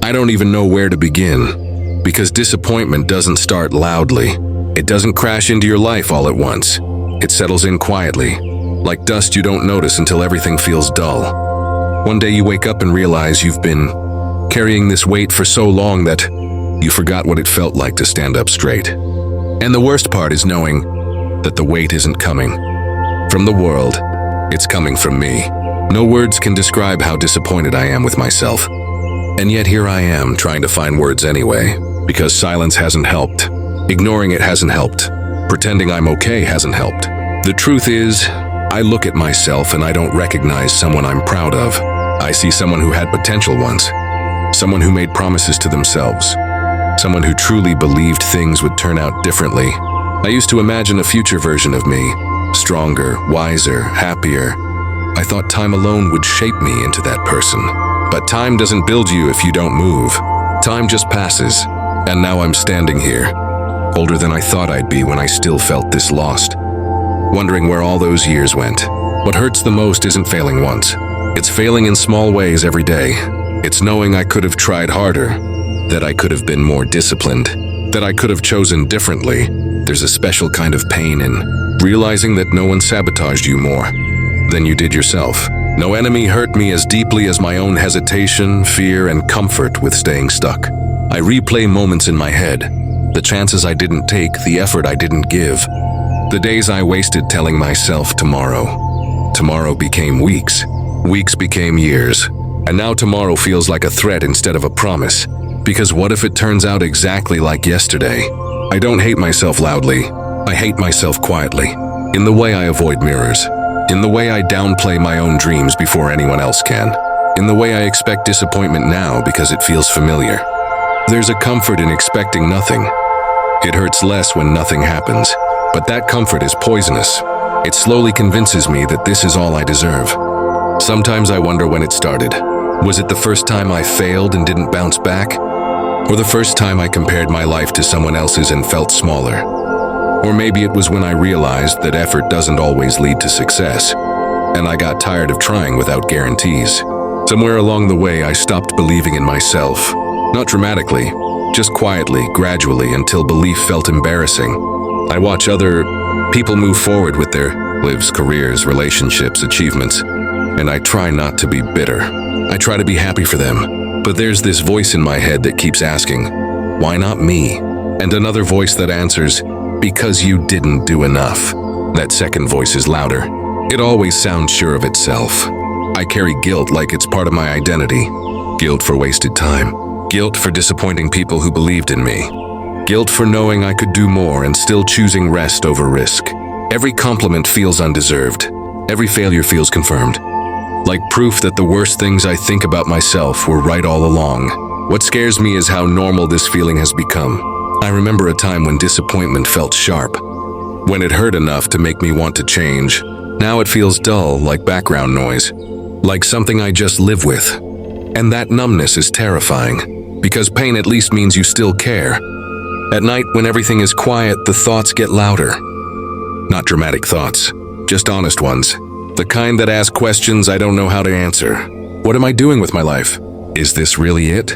I don't even know where to begin, because disappointment doesn't start loudly. It doesn't crash into your life all at once. It settles in quietly, like dust you don't notice until everything feels dull. One day you wake up and realize you've been carrying this weight for so long that you forgot what it felt like to stand up straight. And the worst part is knowing that the weight isn't coming from the world, it's coming from me. No words can describe how disappointed I am with myself. And yet here I am, trying to find words anyway, because silence hasn't helped. Ignoring it hasn't helped. Pretending I'm okay hasn't helped. The truth is, I look at myself and I don't recognize someone I'm proud of. I see someone who had potential once. Someone who made promises to themselves. Someone who truly believed things would turn out differently. I used to imagine a future version of me. Stronger, wiser, happier. I thought time alone would shape me into that person. But time doesn't build you if you don't move. Time just passes. And now I'm standing here, older than I thought I'd be when I still felt this lost. Wondering where all those years went. What hurts the most isn't failing once. It's failing in small ways every day. It's knowing I could have tried harder, that I could have been more disciplined, that I could have chosen differently. There's a special kind of pain in realizing that no one sabotaged you more than you did yourself. No enemy hurt me as deeply as my own hesitation, fear, and comfort with staying stuck. I replay moments in my head, the chances I didn't take, the effort I didn't give, the days I wasted telling myself tomorrow. Tomorrow became weeks, weeks became years, and now tomorrow feels like a threat instead of a promise. Because what if it turns out exactly like yesterday? I don't hate myself loudly, I hate myself quietly, in the way I avoid mirrors. In the way I downplay my own dreams before anyone else can. In the way I expect disappointment now because it feels familiar. There's a comfort in expecting nothing. It hurts less when nothing happens. But that comfort is poisonous. It slowly convinces me that this is all I deserve. Sometimes I wonder when it started. Was it the first time I failed and didn't bounce back? Or the first time I compared my life to someone else's and felt smaller? Or maybe it was when I realized that effort doesn't always lead to success, and I got tired of trying without guarantees. Somewhere along the way, I stopped believing in myself. Not dramatically, just quietly, gradually, until belief felt embarrassing. I watch other people move forward with their lives, careers, relationships, achievements, and I try not to be bitter. I try to be happy for them, but there's this voice in my head that keeps asking, why not me? And another voice that answers, because you didn't do enough. That second voice is louder. It always sounds sure of itself. I carry guilt like it's part of my identity. Guilt for wasted time. Guilt for disappointing people who believed in me. Guilt for knowing I could do more and still choosing rest over risk. Every compliment feels undeserved. Every failure feels confirmed. Like proof that the worst things I think about myself were right all along. What scares me is how normal this feeling has become. I remember a time when disappointment felt sharp, when it hurt enough to make me want to change. Now it feels dull, like background noise, like something I just live with. And that numbness is terrifying, because pain at least means you still care. At night, when everything is quiet, the thoughts get louder. Not dramatic thoughts, just honest ones. The kind that ask questions I don't know how to answer. What am I doing with my life? Is this really it?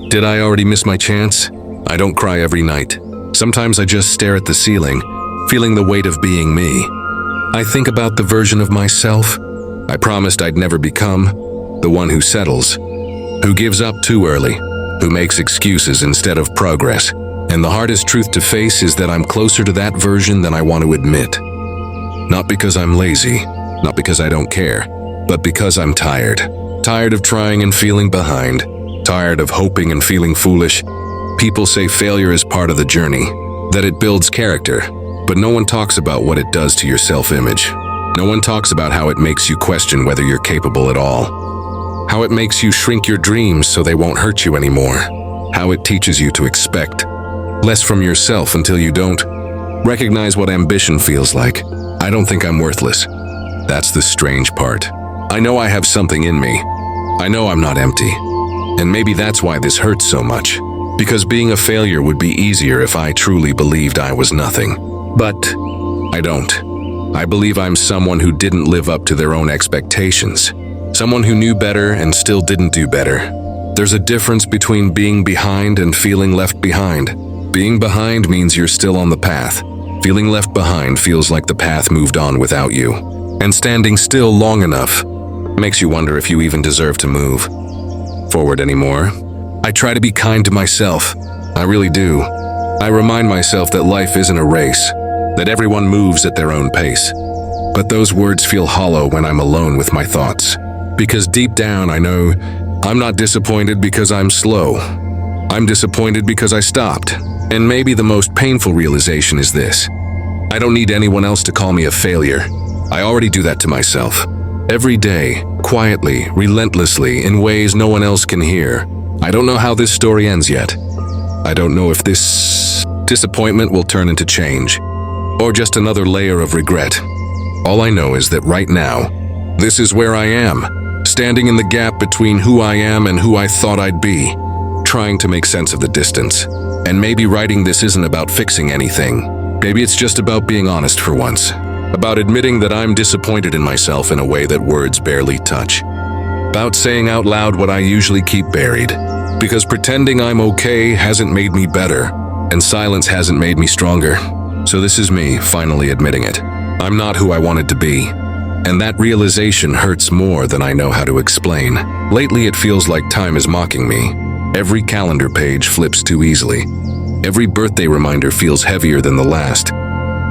Did I already miss my chance? I don't cry every night. Sometimes I just stare at the ceiling, feeling the weight of being me. I think about the version of myself I promised I'd never become, the one who settles, who gives up too early, who makes excuses instead of progress. And the hardest truth to face is that I'm closer to that version than I want to admit. Not because I'm lazy, not because I don't care, but because I'm tired. Tired of trying and feeling behind, tired of hoping and feeling foolish. People say failure is part of the journey, that it builds character, but no one talks about what it does to your self-image. No one talks about how it makes you question whether you're capable at all. How it makes you shrink your dreams so they won't hurt you anymore. How it teaches you to expect less from yourself until you don't recognize what ambition feels like. I don't think I'm worthless. That's the strange part. I know I have something in me. I know I'm not empty. And maybe that's why this hurts so much. Because being a failure would be easier if I truly believed I was nothing. But I don't. I believe I'm someone who didn't live up to their own expectations. Someone who knew better and still didn't do better. There's a difference between being behind and feeling left behind. Being behind means you're still on the path. Feeling left behind feels like the path moved on without you. And standing still long enough makes you wonder if you even deserve to move forward anymore. I try to be kind to myself. I really do. I remind myself that life isn't a race, that everyone moves at their own pace. But those words feel hollow when I'm alone with my thoughts. Because deep down I know I'm not disappointed because I'm slow. I'm disappointed because I stopped. And maybe the most painful realization is this: I don't need anyone else to call me a failure. I already do that to myself. Every day, quietly, relentlessly, in ways no one else can hear. I don't know how this story ends yet. I don't know if this disappointment will turn into change, or just another layer of regret. All I know is that right now, this is where I am, standing in the gap between who I am and who I thought I'd be, trying to make sense of the distance. And maybe writing this isn't about fixing anything. Maybe it's just about being honest for once, about admitting that I'm disappointed in myself in a way that words barely touch, about saying out loud what I usually keep buried, because pretending I'm okay hasn't made me better, and silence hasn't made me stronger. So this is me finally admitting it. I'm not who I wanted to be, and that realization hurts more than I know how to explain. Lately it feels like time is mocking me. Every calendar page flips too easily. Every birthday reminder feels heavier than the last.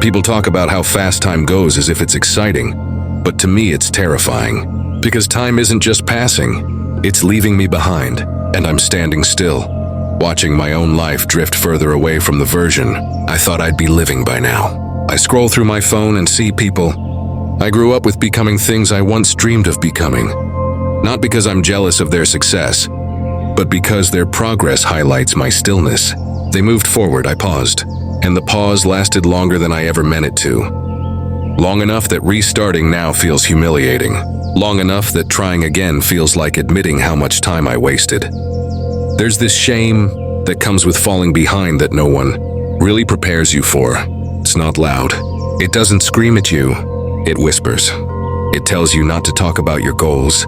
People talk about how fast time goes as if it's exciting, but to me it's terrifying. Because time isn't just passing, it's leaving me behind, and I'm standing still, watching my own life drift further away from the version I thought I'd be living by now. I scroll through my phone and see people I grew up with becoming things I once dreamed of becoming. Not because I'm jealous of their success, but because their progress highlights my stillness. They moved forward, I paused, and the pause lasted longer than I ever meant it to. Long enough that restarting now feels humiliating. Long enough that trying again feels like admitting how much time I wasted. There's this shame that comes with falling behind that no one really prepares you for. It's not loud. It doesn't scream at you. It whispers. It tells you not to talk about your goals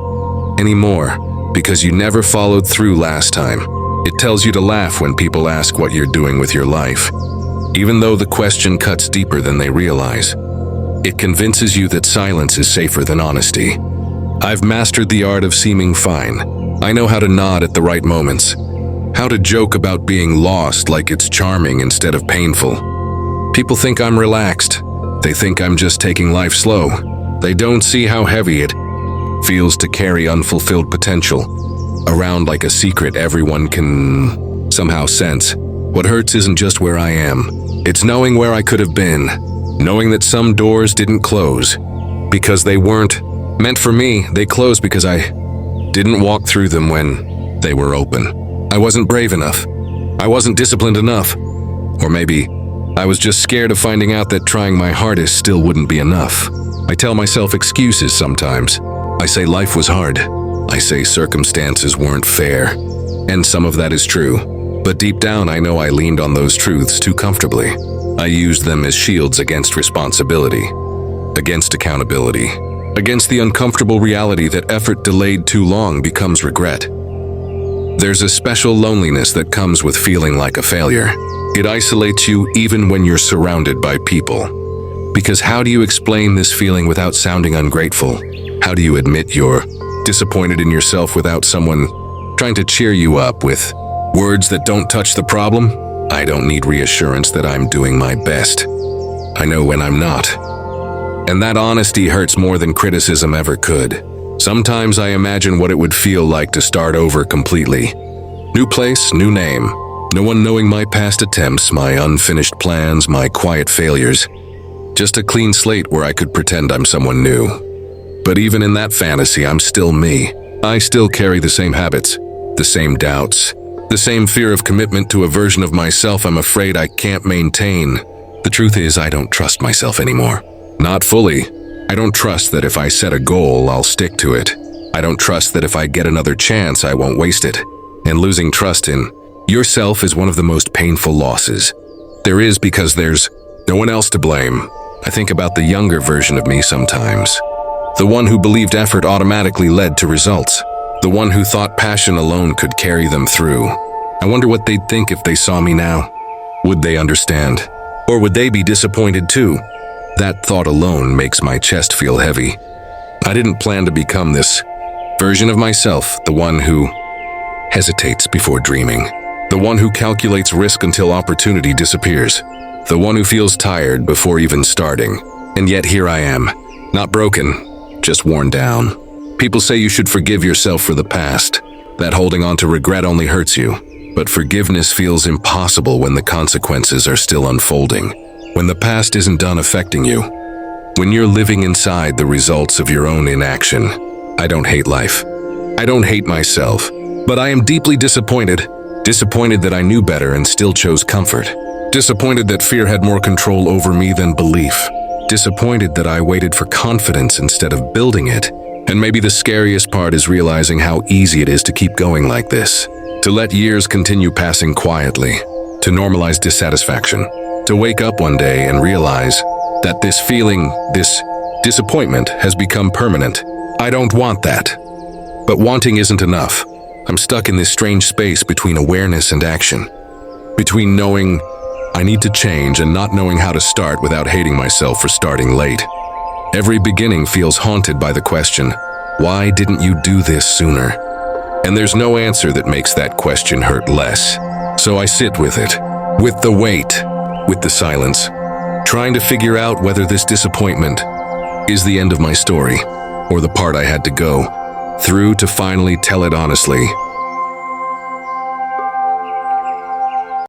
anymore because you never followed through last time. It tells you to laugh when people ask what you're doing with your life, even though the question cuts deeper than they realize. It convinces you that silence is safer than honesty. I've mastered the art of seeming fine. I know how to nod at the right moments, how to joke about being lost like it's charming instead of painful. People think I'm relaxed. They think I'm just taking life slow. They don't see how heavy it feels to carry unfulfilled potential around like a secret everyone can somehow sense. What hurts isn't just where I am. It's knowing where I could have been, knowing that some doors didn't close because they weren't meant for me. They closed because I didn't walk through them when they were open. I wasn't brave enough. I wasn't disciplined enough. Or maybe I was just scared of finding out that trying my hardest still wouldn't be enough. I tell myself excuses sometimes. I say life was hard. I say circumstances weren't fair. And some of that is true. But deep down, I know I leaned on those truths too comfortably. I used them as shields against responsibility, against accountability, against the uncomfortable reality that effort delayed too long becomes regret. There's a special loneliness that comes with feeling like a failure. It isolates you even when you're surrounded by people. Because how do you explain this feeling without sounding ungrateful? How do you admit you're disappointed in yourself without someone trying to cheer you up with words that don't touch the problem? I don't need reassurance that I'm doing my best. I know when I'm not. And that honesty hurts more than criticism ever could. Sometimes I imagine what it would feel like to start over completely. New place, new name. No one knowing my past attempts, my unfinished plans, my quiet failures. Just a clean slate where I could pretend I'm someone new. But even in that fantasy, I'm still me. I still carry the same habits, the same doubts, the same fear of commitment to a version of myself I'm afraid I can't maintain. The truth is, I don't trust myself anymore. Not fully. I don't trust that if I set a goal, I'll stick to it. I don't trust that if I get another chance, I won't waste it. And losing trust in yourself is one of the most painful losses there is, because there's no one else to blame. I think about the younger version of me sometimes. The one who believed effort automatically led to results. The one who thought passion alone could carry them through. I wonder what they'd think if they saw me now. Would they understand? Or would they be disappointed too? That thought alone makes my chest feel heavy. I didn't plan to become this version of myself, the one who hesitates before dreaming, the one who calculates risk until opportunity disappears, the one who feels tired before even starting. And yet here I am, not broken, just worn down. People say you should forgive yourself for the past, that holding on to regret only hurts you. But forgiveness feels impossible when the consequences are still unfolding, when the past isn't done affecting you, when you're living inside the results of your own inaction. I don't hate life. I don't hate myself, but I am deeply disappointed. Disappointed that I knew better and still chose comfort. Disappointed that fear had more control over me than belief. Disappointed that I waited for confidence instead of building it. And maybe the scariest part is realizing how easy it is to keep going like this. To let years continue passing quietly. To normalize dissatisfaction. To wake up one day and realize that this feeling, this disappointment has become permanent. I don't want that. But wanting isn't enough. I'm stuck in this strange space between awareness and action. Between knowing I need to change and not knowing how to start without hating myself for starting late. Every beginning feels haunted by the question, why didn't you do this sooner? And there's no answer that makes that question hurt less. So I sit with it, with the weight, with the silence, trying to figure out whether this disappointment is the end of my story, or the part I had to go through to finally tell it honestly.